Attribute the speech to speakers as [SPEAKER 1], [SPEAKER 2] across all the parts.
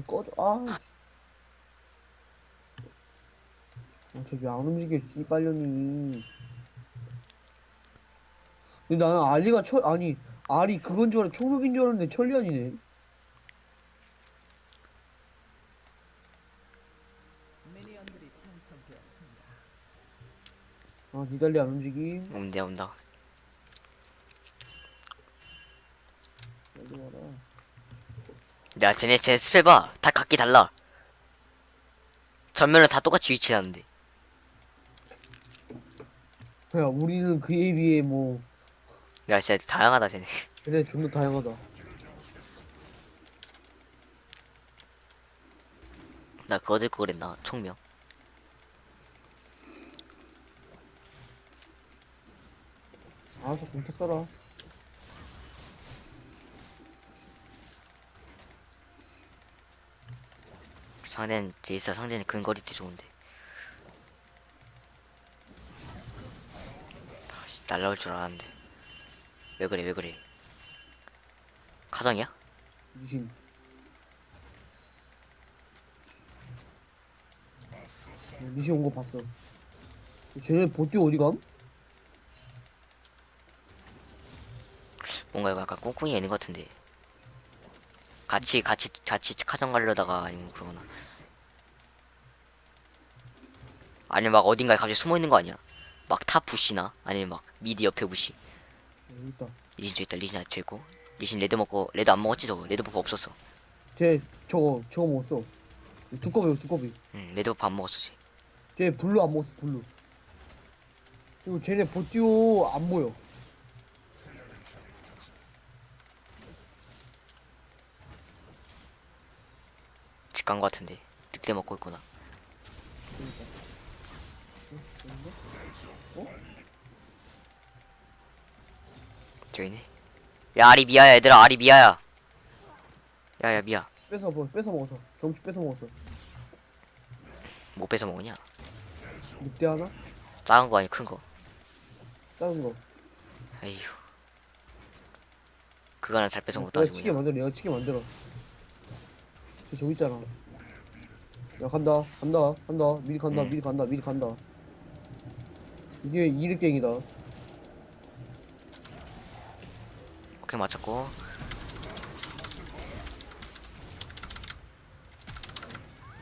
[SPEAKER 1] 꺼져. 아, 저기 안 움직여, 씨발년이. 근데 나는 알리가 아니, 알이 그건 줄 알아. 총력인 줄 알았는데 천리안이네. 아, 니달리 안 움직임.
[SPEAKER 2] 온다.
[SPEAKER 1] 빨리 와라.
[SPEAKER 2] 야, 쟤네 스펠 봐. 다 각기 달라. 전면은 다 똑같이 위치하는데.
[SPEAKER 1] 야, 우리는 그에 비해 뭐,
[SPEAKER 2] 야, 진짜 다양하다, 쟤네.
[SPEAKER 1] 걔네 존나 다양하다.
[SPEAKER 2] 나 그거 들고 그랬나? 총명.
[SPEAKER 1] 알아서 공터 써라.
[SPEAKER 2] 상대는 제이스 상대는 근거리 때 좋은데. 아씨, 날라올 줄 알았는데. 왜 그래? 카정이야?
[SPEAKER 1] 미신. 미신 온 거 봤어. 쟤네 보띠 어디 감?
[SPEAKER 2] 뭔가 이거 약간 꽁꽁이 애는 것 같은데. 같이 카정 가려다가 아니면 그러거나. 아니면 막 어딘가에 갑자기 숨어 있는 거 아니야? 막 탑 부시나? 아니면 막 미드 옆에 부시.
[SPEAKER 1] 여기 있다.
[SPEAKER 2] 리신 저 있다. 리신 아직 저 있고. 리신 레드 먹고 레드 안 먹었지 저거. 레드 버프 없었어.
[SPEAKER 1] 쟤 저거 먹었어. 두꺼비.
[SPEAKER 2] 응, 레드 버프 안 먹었어 쟤.
[SPEAKER 1] 쟤 블루 안 먹었어, 블루. 그리고 쟤네 보띠오 안 보여.
[SPEAKER 2] 집 간 거 같은데. 늑대 먹고 있구나.
[SPEAKER 1] 그러니까. 어?
[SPEAKER 2] 저기네. 야, 아리 미아야 얘들아. 아리 미아야. 야야 미아.
[SPEAKER 1] 뺏어 먹었어. 점수 뺏어 먹었어.
[SPEAKER 2] 뭐 뺏어 먹으냐?
[SPEAKER 1] 늑대 하나?
[SPEAKER 2] 작은 거 아니 큰 거.
[SPEAKER 1] 작은 거.
[SPEAKER 2] 에휴. 그거는 잘 뺏어
[SPEAKER 1] 내가
[SPEAKER 2] 먹어가지고
[SPEAKER 1] 치게
[SPEAKER 2] 그냥.
[SPEAKER 1] 만들어, 내가 치게 만들어. 쟤 저기 있잖아. 야, 간다.
[SPEAKER 2] 응.
[SPEAKER 1] 미리 간다. 이게 이륙갱이다.
[SPEAKER 2] 오케이 맞췄고.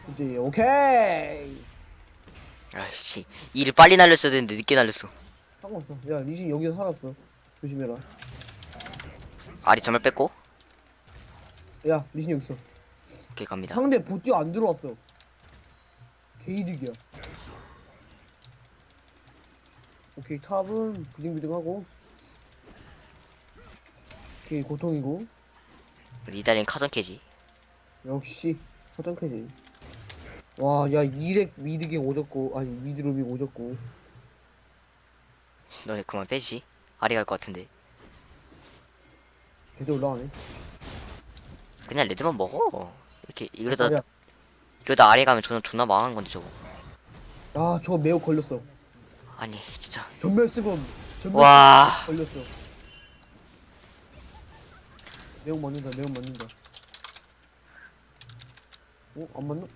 [SPEAKER 1] 이제, 오케이!
[SPEAKER 2] 아이씨. 이를 빨리 날렸어야 되는데 늦게 날렸어.
[SPEAKER 1] 상관없어. 야, 리신 여기서 살았어. 조심해라.
[SPEAKER 2] 아리 점을 뺐고.
[SPEAKER 1] 야, 리신 여기 있어.
[SPEAKER 2] 오케이 갑니다.
[SPEAKER 1] 상대 보띠오 안 들어왔어. 개이득이야. 오케이, 탑은 비등비등하고. 오케이, 고통이고.
[SPEAKER 2] 리달린 카전 캐지.
[SPEAKER 1] 역시, 서정캐지. 와, 야, 이렉 미드갱 오졌고, 아니, 미드로밍 오졌고.
[SPEAKER 2] 너네 그만 빼지. 아리 갈 것 같은데.
[SPEAKER 1] 계속 올라가네.
[SPEAKER 2] 그냥 레드만 먹어. 이렇게 이러다
[SPEAKER 1] 야,
[SPEAKER 2] 이러다 아리 가면 존나 망한 건데 저거.
[SPEAKER 1] 야, 저거 매우 걸렸어.
[SPEAKER 2] 아니 진짜.
[SPEAKER 1] 전멸 쓰고, 전멸
[SPEAKER 2] 와.
[SPEAKER 1] 쓰고 걸렸어. 매우 맞는다. 어? 안 맞나?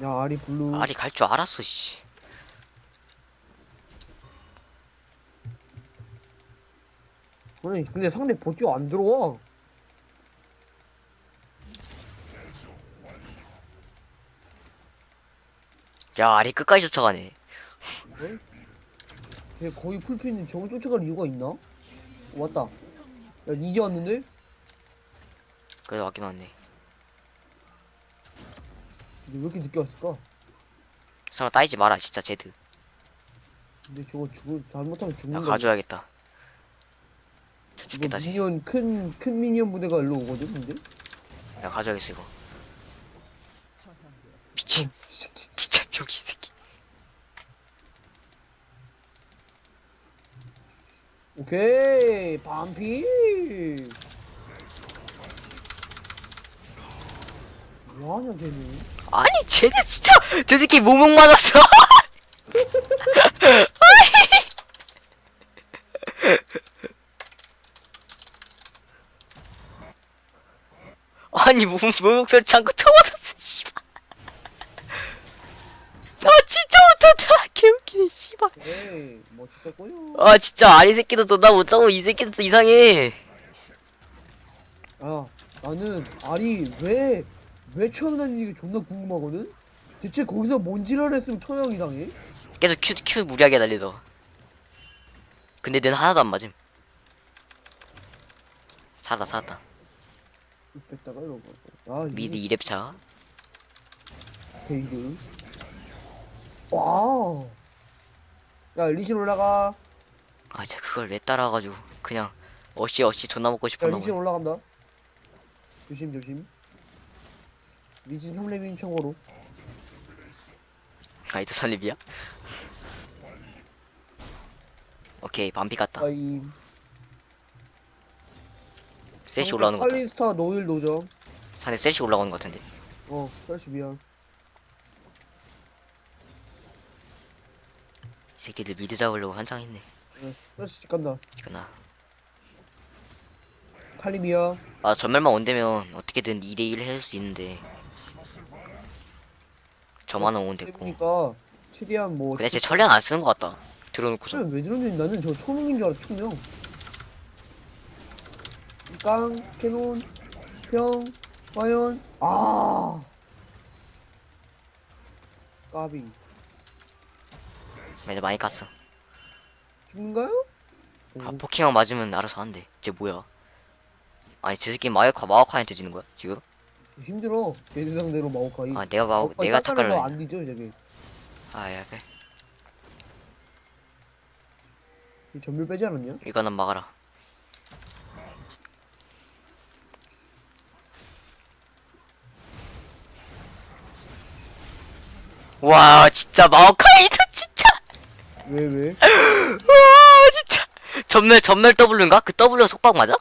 [SPEAKER 1] 야, 아리 블루.
[SPEAKER 2] 아리 갈 줄 알았어 씨.
[SPEAKER 1] 아니, 근데 상대 보띠오 안 들어와.
[SPEAKER 2] 야 아리 끝까지 쫓아가네.
[SPEAKER 1] 어? 걔 거의 풀피는 저걸 쫓아갈 이유가 있나? 어, 왔다. 야, 이제 왔는데?
[SPEAKER 2] 그래도 왔긴 왔네.
[SPEAKER 1] 근데 왜 이렇게 늦게 왔을까?
[SPEAKER 2] 설마 따이지 마라 진짜 제드.
[SPEAKER 1] 근데 저거 잘못하면
[SPEAKER 2] 나
[SPEAKER 1] 죽는다.
[SPEAKER 2] 가져야겠다. 저
[SPEAKER 1] 이거
[SPEAKER 2] 죽겠다 쟤.
[SPEAKER 1] 미니언, 큰 미니언 부대가 일로 오거든, 근데?
[SPEAKER 2] 야 가져야겠어 이거. 미친. 진짜 병신 새끼.
[SPEAKER 1] 오케이, 반피! 뭐하냐, 걔는?
[SPEAKER 2] 아니 쟤네 진짜 저 새끼 모목 맞았어. 아니 아니 목소리 참고 처음 왔었어 씨발. 아 진짜 못한다 개웃기네 씨발.
[SPEAKER 1] 에이 뭐 진짜 꼬여.
[SPEAKER 2] 아 진짜 아리 새끼도 존나 못하고 이 새끼도 또 이상해.
[SPEAKER 1] 아 나는 아리 왜 처형 다니는 게 존나 궁금하거든. 대체 거기서 뭔 지랄 했으면 처형 이상해?
[SPEAKER 2] 계속 큐 무리하게 날리더. 근데 는 하나도 안 맞음. 살았다.
[SPEAKER 1] 뺐다가 이러고. 아
[SPEAKER 2] 미드
[SPEAKER 1] 이게
[SPEAKER 2] 2렙 차.
[SPEAKER 1] 데이드. 와우. 야 리신 올라가.
[SPEAKER 2] 아 진짜 그걸 왜 따라가지고 그냥 어씨 존나 먹고
[SPEAKER 1] 야
[SPEAKER 2] 싶었나
[SPEAKER 1] 리신
[SPEAKER 2] 보네.
[SPEAKER 1] 올라간다. 조심. 리신 3렙인 청으로.
[SPEAKER 2] 아이도 살립이야? 오케이 반피 갔다.
[SPEAKER 1] 아이.
[SPEAKER 2] 셋이 올라오는 것 같다.
[SPEAKER 1] 칼리스타 노일 노정.
[SPEAKER 2] 산에 셋이 올라오는 것 같은데.
[SPEAKER 1] 다시 미안.
[SPEAKER 2] 이 새끼들 미드 잡으려고 한창했네.
[SPEAKER 1] 다시 집 간다.
[SPEAKER 2] 지금 나.
[SPEAKER 1] 칼리미야.
[SPEAKER 2] 아 전멸만 온다면 어떻게든 2대1 해줄 수 있는데 저만은 오면 됐고.
[SPEAKER 1] 그러니까 최대한 뭐.
[SPEAKER 2] 근데 쟤 전략 안 쓰는 것 같다. 들어놓고서.
[SPEAKER 1] 왜 저러는지 나는 저 초능인 줄 알아 초능. 깡 캐논 평 과연 까비
[SPEAKER 2] 애들 많이 깠어.
[SPEAKER 1] 죽는가요?
[SPEAKER 2] 아 포킹왕 맞으면 알아서 한대. 쟤 뭐야? 아니 저 새끼 마오카한테 지는 거야 지금?
[SPEAKER 1] 힘들어 걔들 상대로 마오카이.
[SPEAKER 2] 아 내가 탁갈래.
[SPEAKER 1] 안 뒤져 저게.
[SPEAKER 2] 아야 그래.
[SPEAKER 1] 전멸 빼지 않았냐?
[SPEAKER 2] 이거는 막아라. 와 진짜 마오카이도 진짜.
[SPEAKER 1] 왜?
[SPEAKER 2] 와 진짜. 전멸 W인가? 그 W 속박 맞아?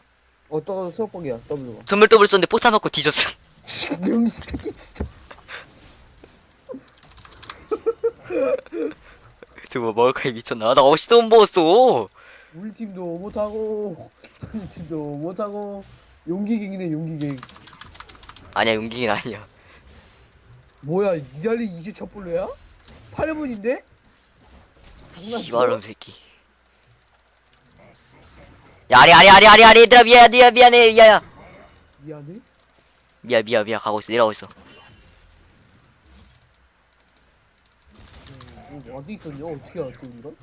[SPEAKER 1] 또 수업복이야 W가.
[SPEAKER 2] 전멸 W 썼는데 포탄 맞고 뒤졌어.
[SPEAKER 1] 명시 새끼 진짜.
[SPEAKER 2] 저거 마오카이 미쳤나? 나 어시도 못 먹었어.
[SPEAKER 1] 우리 팀도 못하고 우리 팀도 못하고 용기갱이네 용기갱.
[SPEAKER 2] 아니야 용기긴 아니야.
[SPEAKER 1] 뭐야 니달리 이제 첫 볼래야? 8분인데?
[SPEAKER 2] 씨발놈 새끼. 야 아리 얘들아 미안해 야야.
[SPEAKER 1] 미안해?
[SPEAKER 2] 미안 가고 있어 내려가고 있어.
[SPEAKER 1] 어디 있었냐? 어떻게 알았어 이거?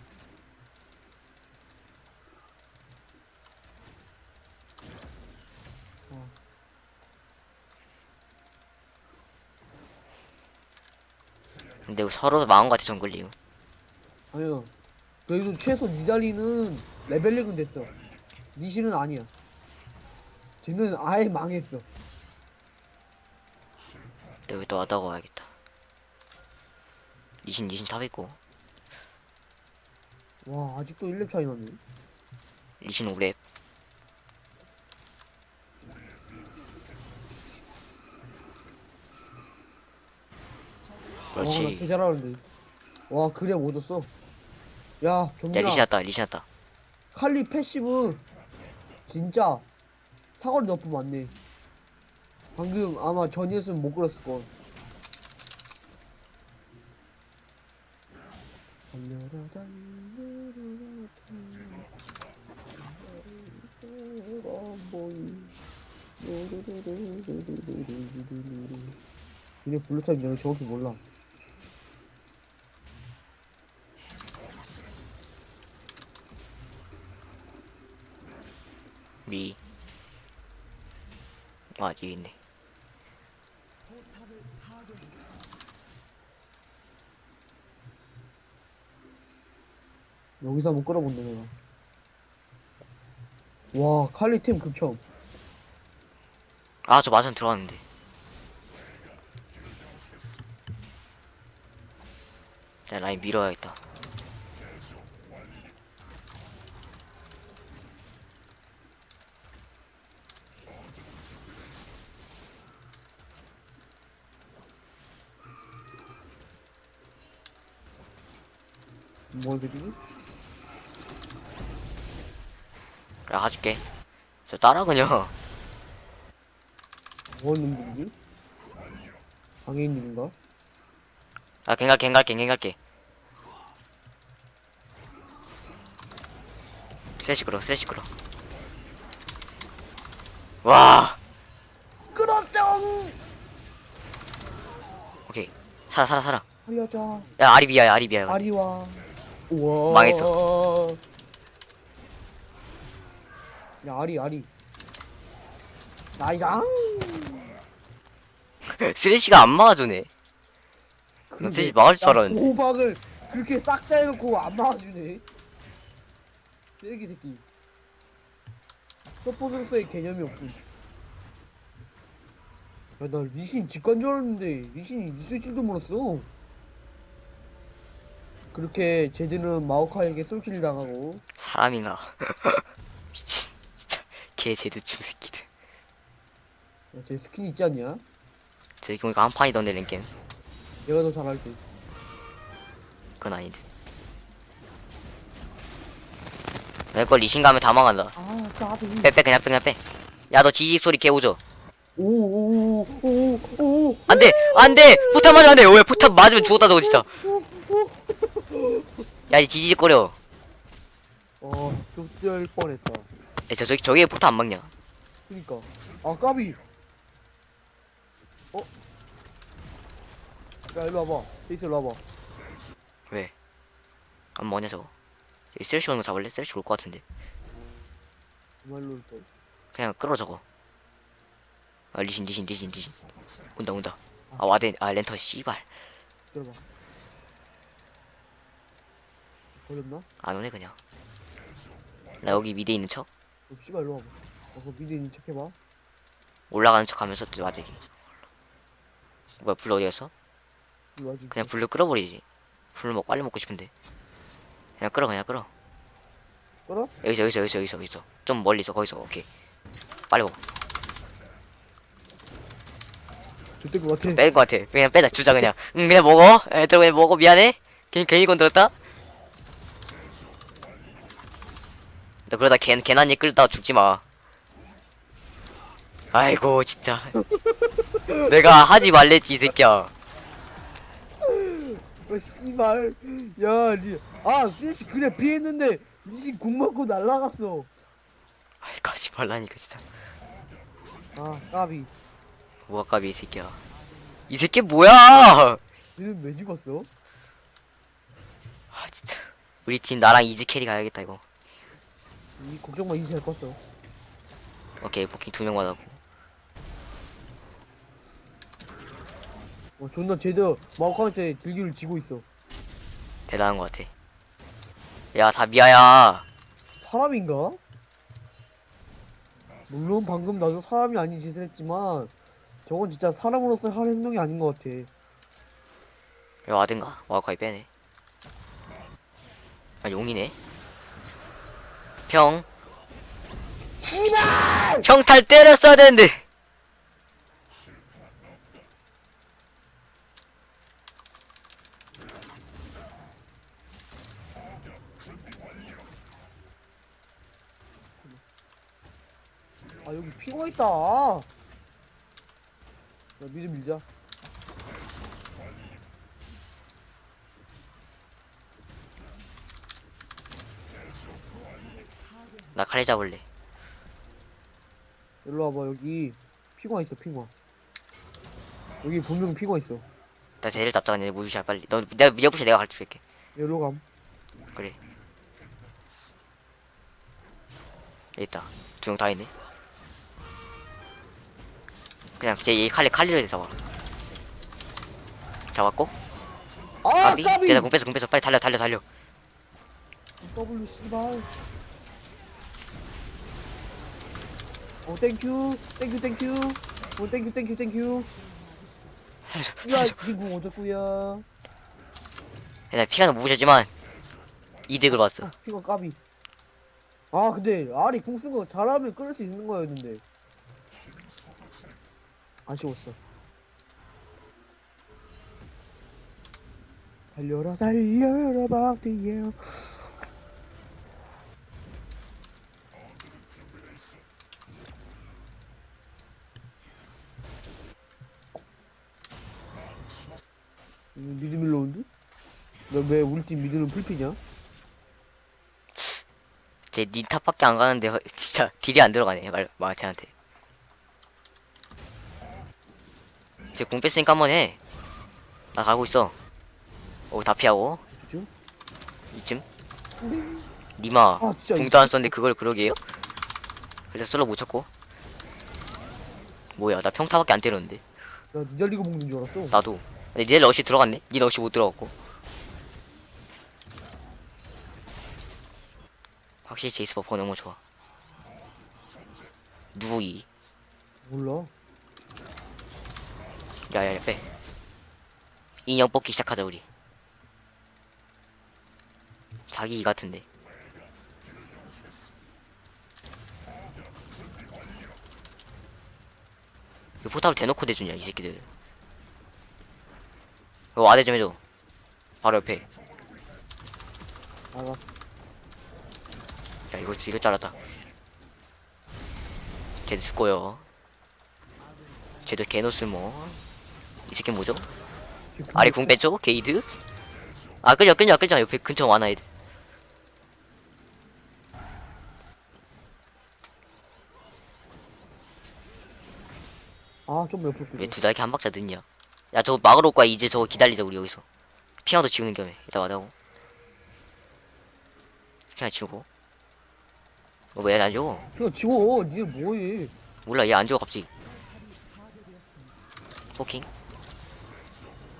[SPEAKER 2] 근데 서로 망한 것 같아 정글링.
[SPEAKER 1] 아니야. 그래도 최소 니달리는 레벨링은 됐어. 니시는 아니야. 쟤는 아예 망했어.
[SPEAKER 2] 내가 또 와다고 와야겠다. 리신 탑 있고.
[SPEAKER 1] 와 아직도 1렙 차이 나네.
[SPEAKER 2] 리신 5렙.
[SPEAKER 1] 와, 나
[SPEAKER 2] 그렇지.
[SPEAKER 1] 개 잘하는데. 와 그래 못 얻었어. 야
[SPEAKER 2] 야
[SPEAKER 1] 경민아.
[SPEAKER 2] 리신 왔다.
[SPEAKER 1] 칼리 패시브 진짜 사거리 너프 많네. 방금 아마 전이었으면 못 끌었을 걸. 근데 블루타임 내가 정확히 몰라.
[SPEAKER 2] 미. 아 뒤에 있네.
[SPEAKER 1] 여기서 한번 끌어본다 내가. 와 칼리 팀 극혐.
[SPEAKER 2] 아 저 마선 들어왔는데. 야 라인 밀어야겠다.
[SPEAKER 1] 뭘 그리지?
[SPEAKER 2] 야 가줄게. 저 따라 그냥.
[SPEAKER 1] 뭐 놈들이지? 장애인들인가?
[SPEAKER 2] 아 갱갈게. 쓰레쉬 끌어. 와
[SPEAKER 1] 끌었죠!
[SPEAKER 2] 오케이 살아.
[SPEAKER 1] 살려줘.
[SPEAKER 2] 야 아리비아야.
[SPEAKER 1] 아리와. 우와.
[SPEAKER 2] 망했어.
[SPEAKER 1] 야, 아리. 나이장!
[SPEAKER 2] 쓰레쉬가 안 막아주네. 나 쓰레쉬 막을 줄 알았는데.
[SPEAKER 1] 호박을 그렇게 싹 다 해놓고 안 막아주네. 쓰레기 새끼. 서포선스의 개념이 없군. 야, 나 리신 직관 줄 알았는데, 리신이 있을 줄도 몰랐어. 그렇게 제드는 마오카이에게 솔킬을 당하고,
[SPEAKER 2] 사람인가. 미친 진짜 개 제드충 새끼들.
[SPEAKER 1] 야, 쟤 스킨 있지 않냐?
[SPEAKER 2] 저기 보니까 한 판이던데 랭겜.
[SPEAKER 1] 얘가 더 잘할 듯.
[SPEAKER 2] 그건 아닌데. 내걸 리신 가면 다 망한다.
[SPEAKER 1] 아, 까비.
[SPEAKER 2] 빼 그냥 빼. 야 너 지직 소리 개오죠.
[SPEAKER 1] 오.
[SPEAKER 2] 안돼 포탑 맞으면 안돼. 왜 포탑 맞으면 죽었다 너 진짜. 야 이 지지직거려.
[SPEAKER 1] 좁될 뻔했다.
[SPEAKER 2] 야 저기 포탑 안 막냐.
[SPEAKER 1] 그니까. 아, 까비. 야, 일로 와봐. 데이트 일로 와봐.
[SPEAKER 2] 왜? 안 뭐냐 저거. 여기 쓰레쉬 오는 거 잡을래? 쓰레쉬 올 것 같은데.
[SPEAKER 1] 정말로 올 걸.
[SPEAKER 2] 그냥 끌어 저거. 아 리신. 온다. 아 와드 렌터 씨발.
[SPEAKER 1] 들어봐. 걸렸나?
[SPEAKER 2] 안 오네 그냥. 나 여기 미드에 있는 척.
[SPEAKER 1] 씨발, 일로 와봐. 그 미드 있는 척 해봐.
[SPEAKER 2] 올라가는 척 하면서 또 와드기. 뭐야 불 어디 갔어?
[SPEAKER 1] 일로 와지.
[SPEAKER 2] 그냥 불로 끌어버리지. 불 빨리 먹고 싶은데. 그냥 끌어.
[SPEAKER 1] 끌어?
[SPEAKER 2] 여기서. 좀 멀리서 거기서 오케이. 빨리 먹어.
[SPEAKER 1] 좋될 것 같아.
[SPEAKER 2] 뺄 것 같아. 그냥 빼자 주자 그냥. 응 그냥 먹어. 애들 그냥 먹어. 미안해. 괜히 건드렸다. 너 그러다 개난이 끌다가 죽지 마. 아이고 진짜. 내가 하지 말랬지 이 새끼야.
[SPEAKER 1] 씨발. 야, 쓰레쉬 그래 피했는데, 리신 궁 맞고 날라갔어.
[SPEAKER 2] 아이 가지 말라니까 진짜.
[SPEAKER 1] 아, 까비.
[SPEAKER 2] 뭐가 까비 이 새끼야. 이 새끼 뭐야?
[SPEAKER 1] 얘는 왜 죽었어?
[SPEAKER 2] 아 진짜. 우리 팀 나랑 이즈 캐리 가야겠다 이거.
[SPEAKER 1] 이 걱정마, 이제 잘 껐어.
[SPEAKER 2] 오케이 복킹 2명 받았고.
[SPEAKER 1] 존나 쟤도 마오카한테 들기를 지고 있어.
[SPEAKER 2] 대단한 것 같아. 야 다 미아야.
[SPEAKER 1] 사람인가? 물론 방금 나도 사람이 아닌 짓을 했지만, 저건 진짜 사람으로서 할 행동이 아닌 것 같아.
[SPEAKER 2] 야 와든가? 와카이 빼네. 아 용이네. 평탈 때렸어야 되는데.
[SPEAKER 1] 아, 여기 피가 있다. 야, 미드 밀자.
[SPEAKER 2] 나 칼 잡을래.
[SPEAKER 1] 일로 와봐. 여기 피가 있어, 피가. 여기 분명 피가 있어.
[SPEAKER 2] 나 쟤를 잡자 그냥 무시할 빨리. 너 내가 미어부시 내가 갈줄 게
[SPEAKER 1] 여기로 감.
[SPEAKER 2] 그래. 여기 있다. 2명 다 있네. 그냥 쟤 칼리를 잡아. 잡았고.
[SPEAKER 1] 아,
[SPEAKER 2] 까비.
[SPEAKER 1] 까비!
[SPEAKER 2] 내가 공 뺐어. 빨리 달려.
[SPEAKER 1] W 씨발. 땡큐. 땡큐. 야, 지금 어쩌구야.
[SPEAKER 2] 나 피가 너무 무시하지만 이득을 봤어.
[SPEAKER 1] 피가 까비. 아, 근데 알이 궁 쓴 거 잘하면 끌을 수 있는 거였는데. 아쉬웠어. 달려라 박대요. 너 왜 우리 팀 미드는 풀피냐?
[SPEAKER 2] 쟤 닌탑밖에 안 가는데 진짜 딜이 안 들어가네 말 쟤한테. 쟤 궁 뺐으니까 한번 해. 나 가고 있어. 오 다 피하고
[SPEAKER 1] 그죠?
[SPEAKER 2] 이쯤. 니마
[SPEAKER 1] 아, 진짜
[SPEAKER 2] 궁도 안 썼는데 그걸 그러게요? 그래서 슬로 못 쳤고. 뭐야 나 평타밖에 안 때렸는데.
[SPEAKER 1] 나 니달리고 먹는 줄 알았어.
[SPEAKER 2] 나도. 근데 니네 러시 들어갔네? 니 러시 못 들어갔고. 확실히 제이스 버퍼가 너무 좋아. 누이.
[SPEAKER 1] 몰라.
[SPEAKER 2] 야야야 빼. 인형 뽑기 시작하자 우리. 자기 이 같은데. 이 포탑을 대놓고 대주냐 이 새끼들. 이거 와대 좀 해줘. 바로 옆에.
[SPEAKER 1] 알아.
[SPEAKER 2] 야 이거 잘랐다. 쟤도 죽고요. 쟤도 개노스 뭐. 이 새끼 뭐죠? 아래 궁 뺐죠? 게이드? 아 끌자 옆에 근처 많아 애들.
[SPEAKER 1] 아, 좀 옆으로
[SPEAKER 2] 왜
[SPEAKER 1] 끌어.
[SPEAKER 2] 둘 다 이렇게 한 박자 늦냐? 야 저거 막으러 올 거야. 이제 저거 기다리자 우리 여기서. 피아노도 지우는 겸해 이따 와다고. 피아노 지우고. 왜 안 줘?
[SPEAKER 1] 그냥 지워. 니네 뭐해.
[SPEAKER 2] 몰라 얘 안 줘 갑자기. 포킹.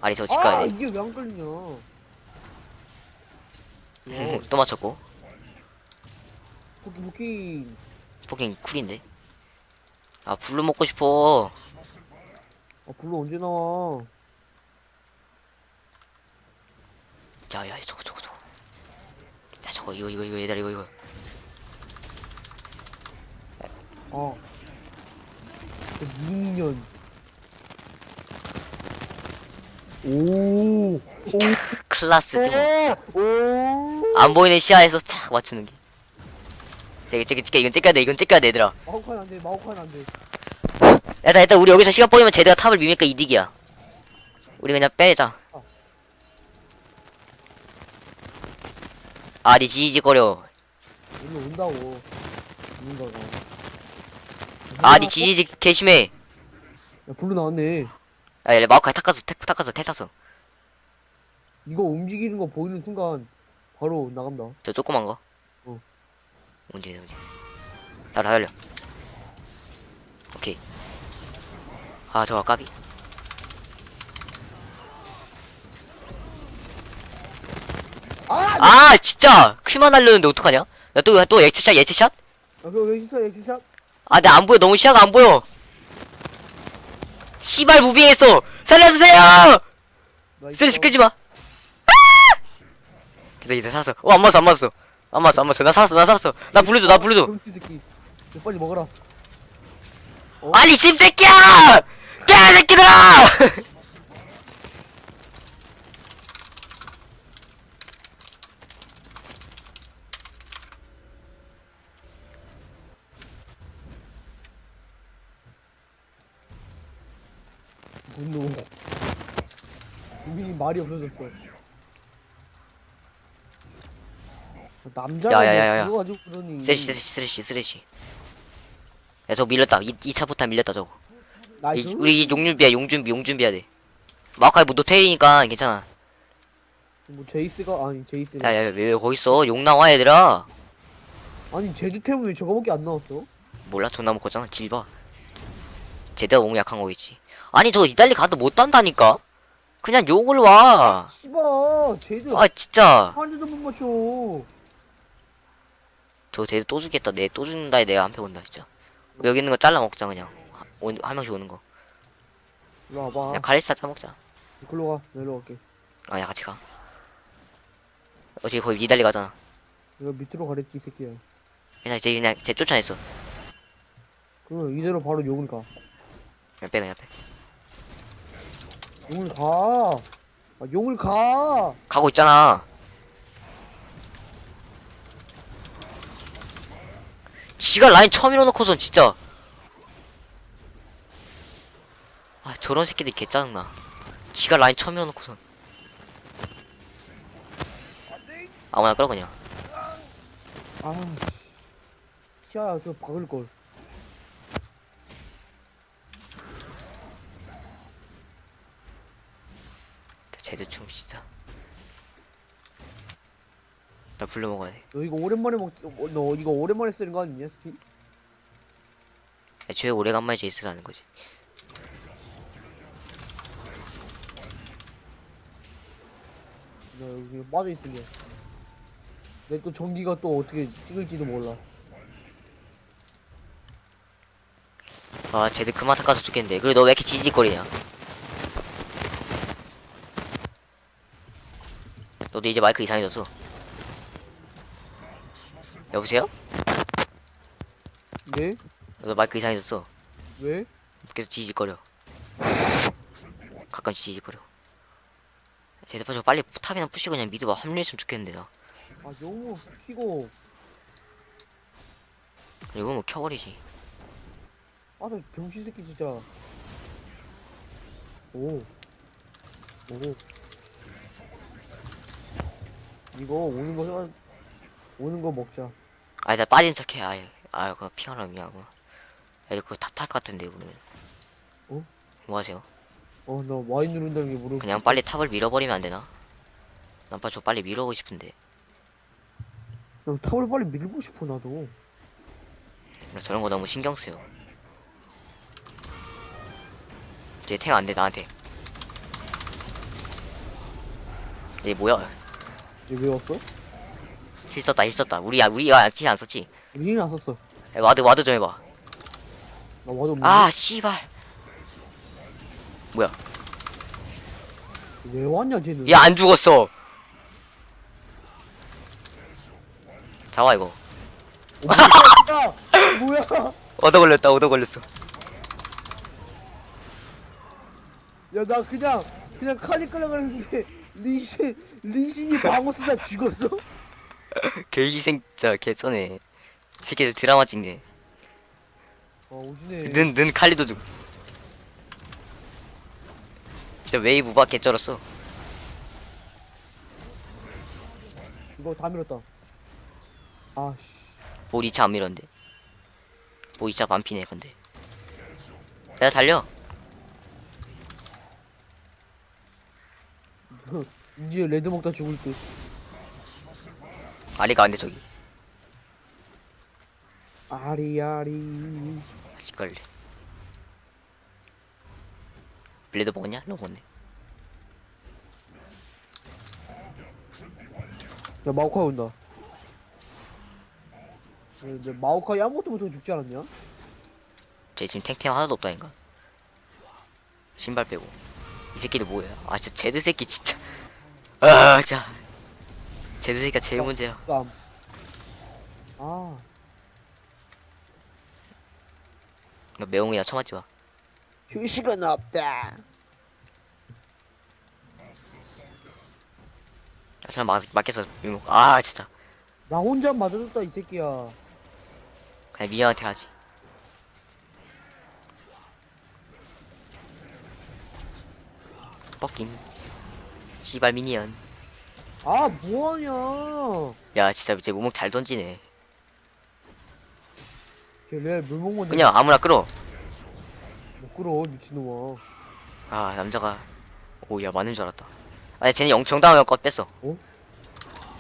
[SPEAKER 2] 아니 저거 집
[SPEAKER 1] 아,
[SPEAKER 2] 가야 돼.
[SPEAKER 1] 이게 왜 안 끌리냐.
[SPEAKER 2] 또 맞췄고.
[SPEAKER 1] 포킹.
[SPEAKER 2] 포킹 쿨인데. 아 블루 먹고 싶어.
[SPEAKER 1] 아, 불러 언제 나와.
[SPEAKER 2] 야야 저거. 야 저거 이거 얘들아 이거.
[SPEAKER 1] 아. 저 미니언. 오. 오.
[SPEAKER 2] 클라스지 뭐.
[SPEAKER 1] 오.
[SPEAKER 2] 안 보이는 시야에서 착 맞추는 게. 이건 째껴야 돼 얘들아.
[SPEAKER 1] 마우카는 안 돼. 마우카는 안 돼.
[SPEAKER 2] 일단 우리 여기서 시간 보이면 쟤네가 탑을 밀니까 이득이야. 우리 그냥 빼자. 아니 지지거려.
[SPEAKER 1] 일로 온다고. 누군가가.
[SPEAKER 2] 아니 지지 개심해.
[SPEAKER 1] 야, 불로 나왔네.
[SPEAKER 2] 야 마우카이 탁가서 태 탔어.
[SPEAKER 1] 이거 움직이는 거 보이는 순간 바로 나간다.
[SPEAKER 2] 저 조그만 거.
[SPEAKER 1] 어.
[SPEAKER 2] 언제. 다 달려. 오케이. 아 저거 까비.
[SPEAKER 1] 아!
[SPEAKER 2] 아 진짜 큐만 하려는데 어떡하냐? 야 또 예치샷.
[SPEAKER 1] 야, 그거 왜 있어, 엑스샷?
[SPEAKER 2] 아 내 안 보여. 너무 시야가 안 보여. 씨발 무빙했어. 살려주세요.
[SPEAKER 1] 나 있어.
[SPEAKER 2] 쓰레쉬 끄지 마. 아! 그래서 이제 살았어. 안 맞았어. 나 살았어. 나 불러줘.
[SPEAKER 1] 병신 새끼. 너 빨리 먹어라. 어?
[SPEAKER 2] 아니 씹새끼야! 개새끼들아!
[SPEAKER 1] 분노. 우빈이 말이 없어졌어. 남자가
[SPEAKER 2] 야야야야야.
[SPEAKER 1] 뭐 그거 가지고 그러니.
[SPEAKER 2] 쓰레쉬. 야 저거 밀렸다. 2차 포탄 밀렸다 저거.
[SPEAKER 1] 나이스.
[SPEAKER 2] 우리 용준비해야 돼. 마카이 뭐너 테이니까 괜찮아.
[SPEAKER 1] 뭐 제이스가 아니 제이스가
[SPEAKER 2] 야야 왜 거기 있어? 용 나와 얘들아.
[SPEAKER 1] 아니 제주 템은 왜 저거밖에 안 나왔어?
[SPEAKER 2] 몰라 존나 먹었잖아. 질봐. 제대로 용 약한 거겠지. 아니 저거 이달리 가도 못 단다니까. 그냥 용을 와.
[SPEAKER 1] 씨발 제주
[SPEAKER 2] 아 진짜.
[SPEAKER 1] 한 대도 못 맞춰.
[SPEAKER 2] 저 대대 또 죽겠다. 내 또 죽는다에 내가 한패 본다 진짜. 여기 있는 거 잘라 먹자 그냥. 한 명씩 오는 거.
[SPEAKER 1] 일로 와봐.
[SPEAKER 2] 그냥 갈리스타 짜먹자.
[SPEAKER 1] 글로 가. 내려 갈게.
[SPEAKER 2] 아야 같이 가. 어차피 거의 이달리 가잖아.
[SPEAKER 1] 내가 밑으로 가랬지 이 새끼야.
[SPEAKER 2] 그냥 쟤 쫓아냈어.
[SPEAKER 1] 그러면 이대로 바로 용을 가.
[SPEAKER 2] 그냥 빼.
[SPEAKER 1] 용을 가. 아, 용을 가.
[SPEAKER 2] 가고 있잖아. 지가 라인 처음 밀어놓고선 진짜. 아 저런 새끼들 개 짜증나. 지가 라인 처음 밀어놓고선. 아무나 끌어 그냥.
[SPEAKER 1] 아, 시야야, 저 박을걸.
[SPEAKER 2] 제드충 진짜. 나 불러 먹어야 돼.
[SPEAKER 1] 너 이거 오랜만에 너 이거 오랜만에 쓰는 거 아니냐, 스킨?
[SPEAKER 2] 애초에 오래간만에 제이스라는 거지.
[SPEAKER 1] 나 여기 빠져있으면. 내 또 전기가 또 어떻게 찍을지도 몰라.
[SPEAKER 2] 아 제드 그만 닦아서 좋겠는데. 그리고 너 왜 이렇게 지지거리냐? 너도 이제 마이크 이상해졌어. 여보세요?
[SPEAKER 1] 네?
[SPEAKER 2] 너도 마이크 이상해졌어.
[SPEAKER 1] 왜?
[SPEAKER 2] 계속 지지거려. 가끔씩 지지거려. 제드파 저 빨리 탑이나 부시고 그냥 미드 와 합류했으면 좋겠는데 나.
[SPEAKER 1] 아, 너무 키고.
[SPEAKER 2] 이거 뭐 켜버리지.
[SPEAKER 1] 아, 나 병신 새끼 진짜. 오. 오. 이거 오는 거 먹자.
[SPEAKER 2] 아니 나 빠진 척해. 아예. 아유 그거 피하람이야고. 애들 그거 탑 탈 것 같은데 오늘.
[SPEAKER 1] 어?
[SPEAKER 2] 뭐 하세요?
[SPEAKER 1] 나 와인 누른다는 게 모르고.
[SPEAKER 2] 그냥 빨리 탑을 밀어버리면 안 되나? 난빠 저 빨리 밀어오고 싶은데.
[SPEAKER 1] 나 탑을 빨리 밀고 싶어, 나도.
[SPEAKER 2] 나 저런 거 너무 신경 쓰여. 얘탱 안 돼 나한테. 얘 뭐야?
[SPEAKER 1] 얘 왜 왔어?
[SPEAKER 2] 힐 썼다 힐 썼다. 우리가 힐 안 썼지?
[SPEAKER 1] 우리 힘이 안 썼어.
[SPEAKER 2] 야, 와드 좀 해봐.
[SPEAKER 1] 나 와도 없는데?
[SPEAKER 2] 아 씨발. 뭐야?
[SPEAKER 1] 왜 왔냐, 쟤는?
[SPEAKER 2] 얘 안 죽었어. 잡아 이거.
[SPEAKER 1] 야! 뭐야!
[SPEAKER 2] 얻어 걸렸어.
[SPEAKER 1] 야, 나 그냥 칼이 끌려가는데, 리신이 방어 쓰다 죽었어?
[SPEAKER 2] 개희생 진짜 개쩌네. 새끼들 드라마 찍네.
[SPEAKER 1] 오지네.
[SPEAKER 2] 는 칼리도 죽. 진짜 웨이브 막 개쩔었어.
[SPEAKER 1] 이거 다 밀었다. 아, 씨.
[SPEAKER 2] 뭐 2차 안 밀었는데. 뭐 2차 반피네 근데. 내가 달려.
[SPEAKER 1] 이제 레드 먹다 죽을 듯.
[SPEAKER 2] 아리가 안돼 저기.
[SPEAKER 1] 아리아리.
[SPEAKER 2] 시끌래. 블레드 먹었냐? 너 먹었네.
[SPEAKER 1] 야, 마오카이 온다. 근데 마오카이 아무것도 못하고 죽지 않았냐?
[SPEAKER 2] 쟤 지금 탱탱 하나도 없다니까. 신발 빼고. 이 새끼들 뭐야? 아 진짜 제드 새끼 진짜. 아 진짜. 제드 새끼가 제일 문제야.
[SPEAKER 1] 깜. 아,
[SPEAKER 2] 너 매웅이나 쳐맞지 마.
[SPEAKER 1] 휴식은 없다.
[SPEAKER 2] 저는 맞겠어. 아 진짜.
[SPEAKER 1] 나 혼자 맞아줬다, 이 새끼야.
[SPEAKER 2] 그냥 미녀한테 하지. 뻑긴. 씨발 미니언.
[SPEAKER 1] 아, 뭐하냐.
[SPEAKER 2] 야 진짜 이제 몸목 잘 던지네.
[SPEAKER 1] 걔내 물먹만
[SPEAKER 2] 그냥 아무나 끌어.
[SPEAKER 1] 못 끌어, 미친놈아.
[SPEAKER 2] 아 남자가. 오 야 맞는 줄 알았다. 아니 쟤는 정당한 영역 뺐어.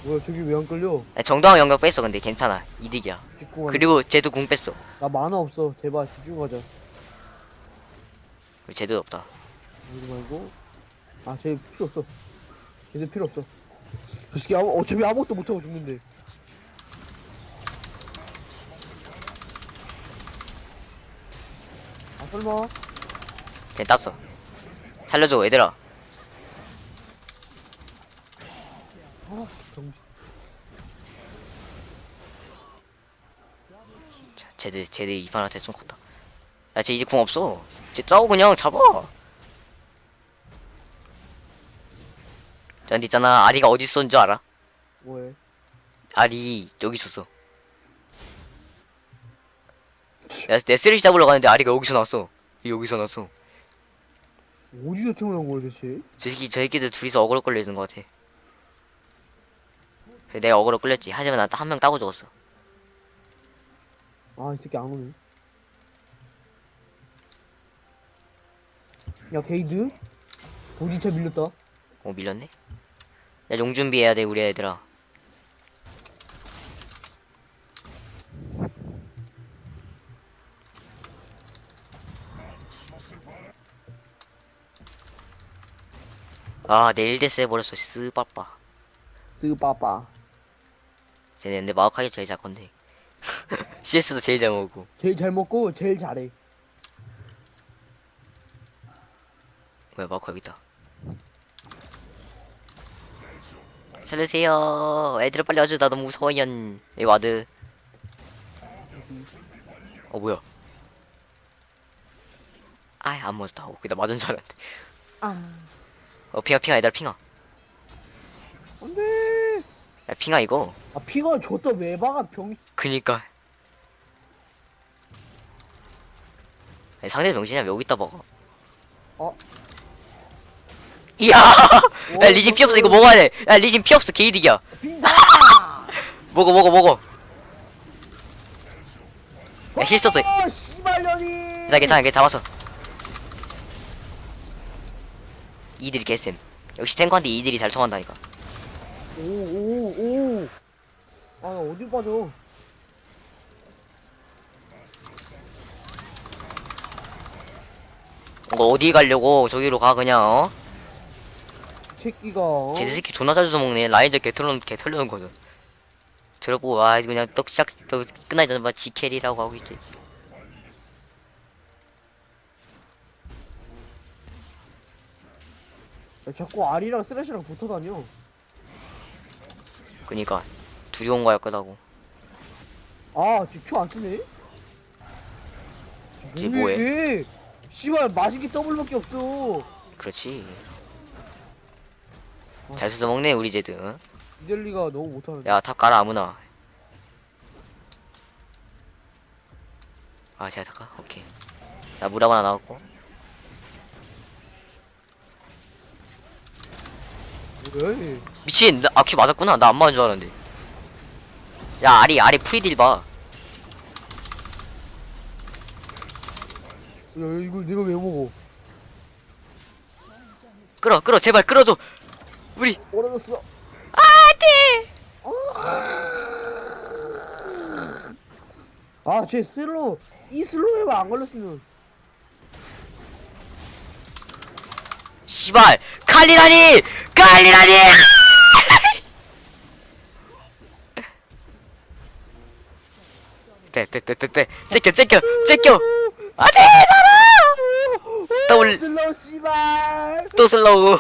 [SPEAKER 1] 뭐야, 저기 왜 안 끌려?
[SPEAKER 2] 아니, 정당한 영역 뺐어. 근데 괜찮아. 이득이야.
[SPEAKER 1] 집중하자.
[SPEAKER 2] 그리고 쟤도 궁 뺐어.
[SPEAKER 1] 나 만화 없어. 제발 집중하자.
[SPEAKER 2] 쟤도 없다.
[SPEAKER 1] 이러지 말고. 아, 쟤 필요 없어. 쟤들 필요 없어. 저 새끼 어차피 아무것도 못하고 죽는데. 아, 설마?
[SPEAKER 2] 걔 땄어. 살려줘 얘들아.
[SPEAKER 1] 아, 정신.
[SPEAKER 2] 자, 쟤들 이판한테 좀 컸다. 야 쟤 이제 궁 없어. 쟤 싸워 그냥 잡아. 자 근데 있잖아 아리가 어디 있었는 줄 알아?
[SPEAKER 1] 뭐해?
[SPEAKER 2] 아리 여기 있었어. 내 쓰레기 잡으러 가는데 아리가 여기서 나왔어. 여기서 나왔어.
[SPEAKER 1] 어디서 태어난 거야, 대체?
[SPEAKER 2] 저 새끼들 둘이서 어그로 걸려 있는 것 같아. 그래서 내가 어그로 끌렸지. 하지만 나 한 명 따고 죽었어.
[SPEAKER 1] 아, 이 새끼 안 오네. 야, 게이드? 보디차 밀렸다.
[SPEAKER 2] 어 밀렸네. 야 용 준비해야 돼 우리 애들아. 아 내일 데스 해버렸어. 스빠빠.
[SPEAKER 1] 스빠빠.
[SPEAKER 2] 쟤네 근데 마우카이 제일 잘건데. CS도 제일 잘 먹고.
[SPEAKER 1] 제일 잘 먹고, 제일 잘해.
[SPEAKER 2] 뭐야 마우카 여기 있다. 살려주세요. 애들아 빨리 와줘. 나 너무 무서워 연. 여기 와드. 어 뭐야. 아이 안 맞았다. 어, 거기다 맞은 줄 알았는데.
[SPEAKER 1] 아.
[SPEAKER 2] 어 핑아 얘들아 핑아.
[SPEAKER 1] 안 돼!
[SPEAKER 2] 야 핑아 이거.
[SPEAKER 1] 아, 피가 줬다, 왜 박아, 병.
[SPEAKER 2] 그니까. 아니, 상대 병신이야 왜 여기 있다 먹어.
[SPEAKER 1] 어?
[SPEAKER 2] 이야. 야 리신 피 없어. 이거 먹어야 돼. 야 리신 피 없어. 게이득이야.
[SPEAKER 1] 빈다!
[SPEAKER 2] 먹어. 야 힐 썼어.
[SPEAKER 1] 씨발년이!
[SPEAKER 2] 괜찮아 걔 잡았어. 이들이 개쌤. 역시 탱커한테 이들이 잘 통한다니까.
[SPEAKER 1] 오. 아, 나 어디 빠져?
[SPEAKER 2] 어디 가려고 저기로 가 그냥 어?
[SPEAKER 1] 새끼가. 어?
[SPEAKER 2] 쟤들 새끼 존나 잘 줘서 먹네. 라이저 개 털려는 거든. 들어보고 아 그냥 또 끝나기 전에 막 지캐리라고 하고 있지.
[SPEAKER 1] 야, 자꾸 알이랑 쓰레쉬랑 붙어 다녀.
[SPEAKER 2] 그니까 두려운 거야 끄다고.
[SPEAKER 1] 아, 지금 큐안 쓰네?
[SPEAKER 2] 쟤 뭐해?
[SPEAKER 1] 이게? 씨발, 맛있게 더블밖에 없어.
[SPEAKER 2] 그렇지. 잘 써서 먹네 우리 쟤들. 응?
[SPEAKER 1] 이델리가 너무 못하는데.
[SPEAKER 2] 야 탑 가라 아무나. 아 제가 탑가? 오케이. 나 무라고 하나 나왔고.
[SPEAKER 1] 왜?
[SPEAKER 2] 미친 나 아큐 맞았구나. 나 안 맞은 줄 알았는데. 야 아리 프리딜 봐.
[SPEAKER 1] 야, 이거 내가 왜 먹어?
[SPEAKER 2] 끌어 제발 끌어줘. 우리
[SPEAKER 1] 얼어졌어.
[SPEAKER 2] 안돼.
[SPEAKER 1] 아, 쟤 슬로우. 이 슬로우에만 안 걸렸으면.
[SPEAKER 2] 씨발 칼리라니. 빼 째껴 안돼 살아. 더블
[SPEAKER 1] 슬로우, 씨발.
[SPEAKER 2] 또 슬로우.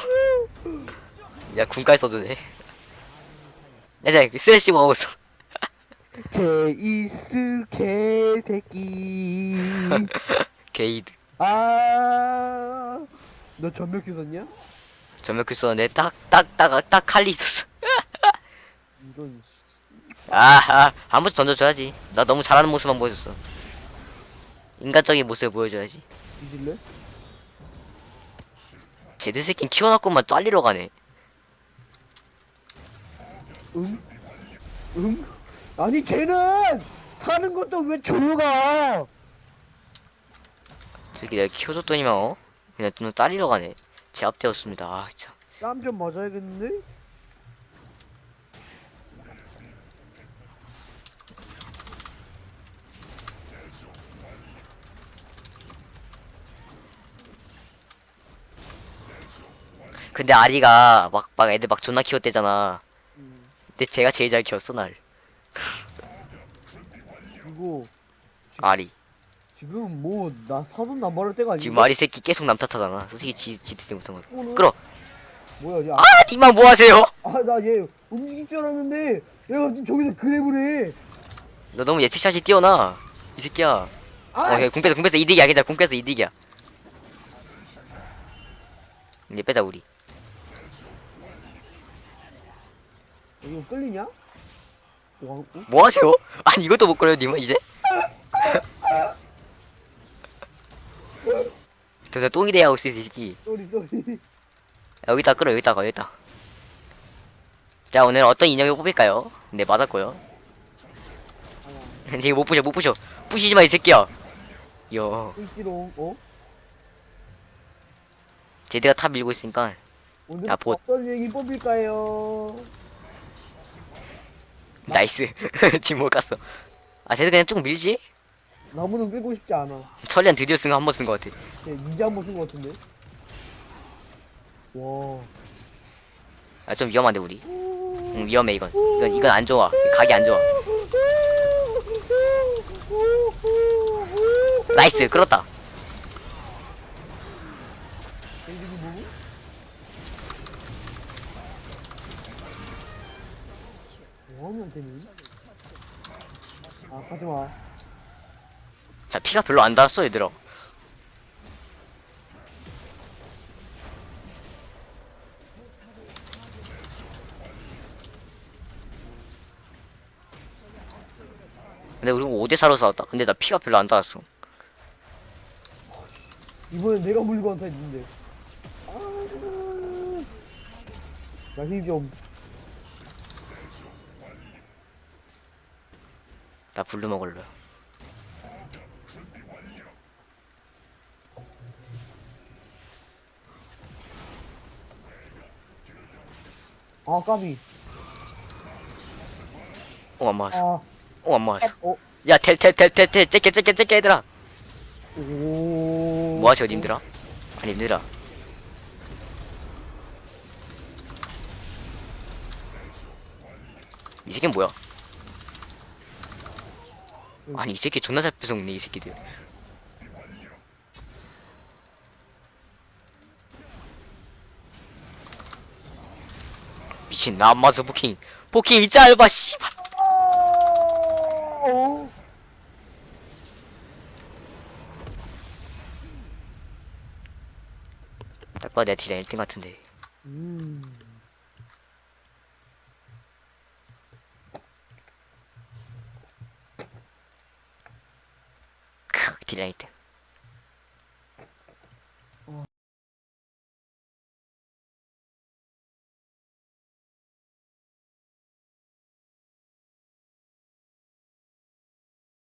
[SPEAKER 2] 야 군까지 써주네. 이제 쓰레쉬 먹었어.
[SPEAKER 1] 제이스 개새끼.
[SPEAKER 2] 게이드.
[SPEAKER 1] 아, 너 전멸 썼냐?
[SPEAKER 2] 전멸 썼는데 딱 칼리 있었어.
[SPEAKER 1] 이런.
[SPEAKER 2] 한 번씩 던져줘야지. 나 너무 잘하는 모습만 보여줬어. 인간적인 모습을 보여줘야지.
[SPEAKER 1] 뒤질래?
[SPEAKER 2] 쟤들 새끼는 키워놨고만 잘리러 가네.
[SPEAKER 1] 응? 응? 아니, 쟤는 사는 것도 왜 졸로 가?
[SPEAKER 2] 저기 내가 키워줬더니만 그냥 좀 잘리러 가네. 제 앞대였습니다. 아 참.
[SPEAKER 1] 땀 좀 맞아야겠는데?
[SPEAKER 2] 근데 아리가 막 애들 막 존나 키웠대잖아.
[SPEAKER 1] 음,
[SPEAKER 2] 근데 제가 제일 잘 키웠어 날.
[SPEAKER 1] 이거
[SPEAKER 2] 아리.
[SPEAKER 1] 지금 뭐 나 사돈 남발할 때가 아닌데?
[SPEAKER 2] 지금 아리 새끼 계속 남 탓하잖아. 솔직히 지 되지 못한 거지.
[SPEAKER 1] 오늘?
[SPEAKER 2] 끌어.
[SPEAKER 1] 뭐야, 야.
[SPEAKER 2] 아 니만 뭐 하세요?
[SPEAKER 1] 아, 나 얘 움직일 줄 알았는데 얘가 갑자기 저기서 그랩을 해.
[SPEAKER 2] 너 너무 예측샷이 뛰어나. 이 새끼야.
[SPEAKER 1] 아,
[SPEAKER 2] 오케이 궁 뺐어 이득이야. 괜찮아 궁 뺐어 이득이야. 이제 빼자 우리.
[SPEAKER 1] 이거 끌리냐? 와,
[SPEAKER 2] 뭐 하세요? 아니 이것도 못 걸어요 님은 이제? 저 똥이 돼야 올수 있어 이 새끼.
[SPEAKER 1] 쏘리.
[SPEAKER 2] 여기다 끌어 여기다가. 자, 오늘 어떤 인형을 뽑을까요? 네, 맞았고요.
[SPEAKER 1] 아야.
[SPEAKER 2] 이거 못 부셔, 못 부셔. 부시지 마, 이 새끼야. 여.
[SPEAKER 1] 일지롱. 어?
[SPEAKER 2] 제드가 탑 밀고 있으니까.
[SPEAKER 1] 오늘
[SPEAKER 2] 야, 봇.
[SPEAKER 1] 어떤 얘기 뽑을까요?
[SPEAKER 2] 나이스. 지금 못 갔어. 아, 제드 그냥 쭉 밀지?
[SPEAKER 1] 나무는 끌고 싶지 않아.
[SPEAKER 2] 천리안 드디어 쓴 거 한 번 쓴 거 같아.
[SPEAKER 1] 이제 한 번 쓴 것 같은데. 와.
[SPEAKER 2] 아, 좀 위험한데, 우리. 응, 위험해, 이건. 이건 안 좋아. 각이 안 좋아. 나이스, 끌었다.
[SPEAKER 1] 이게 뭐고? 뭐하면 되니? 아, 가지마.
[SPEAKER 2] 자, 피가 별로 안 닿았어, 얘들아. 근데 우리 5대4로 싸웠다. 근데 나 피가 별로 안 닿았어.
[SPEAKER 1] 이번엔 내가 물고 한타 했는데. 아, 나힐 좀.
[SPEAKER 2] 나 블루 먹을래.
[SPEAKER 1] 아, 까비.
[SPEAKER 2] 안 맞았어.
[SPEAKER 1] 아,
[SPEAKER 2] 안 맞았어.
[SPEAKER 1] 어.
[SPEAKER 2] 야, 텔, 째게, 얘들아.
[SPEAKER 1] 오.
[SPEAKER 2] 뭐하셔, 님들아? 아니, 님들아. 이 새끼는 뭐야? 아니, 이 새끼 존나 잘 뺏어먹네, 이 새끼들. 미친, 나 안 맞아, 포킹. 포킹 이 짧아, 씨발.
[SPEAKER 1] 어.
[SPEAKER 2] 딱 봐도 내 딜량 1등 같은데.
[SPEAKER 1] 음.
[SPEAKER 2] 크, 딜량 1등.